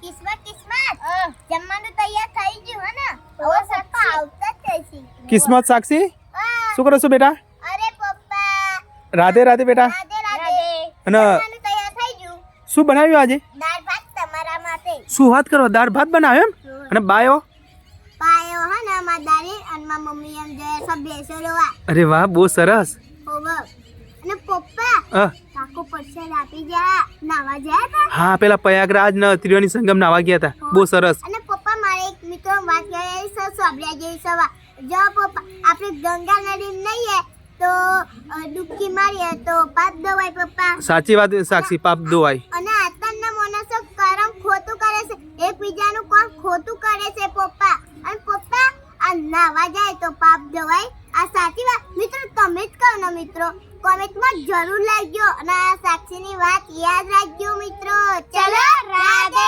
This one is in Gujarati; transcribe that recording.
કિસ્મત જમવાનું તૈયાર થઈ ગયું હે ને હવે સત્તા આવતા જ છે કિસ્મત સાક્ષી શું કરો છો બેટા? અરે પપ્પા રાધે રાધે બેટા. રાધે રાધે અને જમવાનું તૈયાર થઈ ગયું શું બનાવ્યું આજે? દાળ ભાત તમારા માટે શું વાત કરો, દાળ ભાત બનાવ્યો એમ? અને બાયો? પાયો હે ને મારા દાદી અને મારા મમ્મી એમ જે સબ બેસેલો આ અરે વાહ, બહુ સરસ. હોવ અને પપ્પા કાકો પરસેલ આપી ગયા નાવા ગયા હતા હા, પેલા પ્રયાગરાજ ને ત્રિવેણી સંગમ નાવા ગયા હતા. બહુ સરસ. અને પપ્પા મારે એક મિત્રો વાત કરી છે સોબળ્યા જેવી સવા જો પપ્પા આપણે ગંગા નદી નહીં હે તો ડૂબકી મારીએ તો પાપ દવાય પપ્પા. સાચી વાત સાક્ષી, પાપ ધોવાય. અને આતરના માણસો કરમ ખોટું કરે છે એકબીજાનું કોણ ખોટું કરે છે પપ્પા. અને પપ્પા આ નાવા જાય તો પાપ દવાય આ સાચી વાત મિત્રો તમે જ કહો ને મિત્રો કોમેન્ટમાં જરૂર લાગજો અને આ સાક્ષીની વાત યાદ રાખજો મિત્રો. ચલો રાધે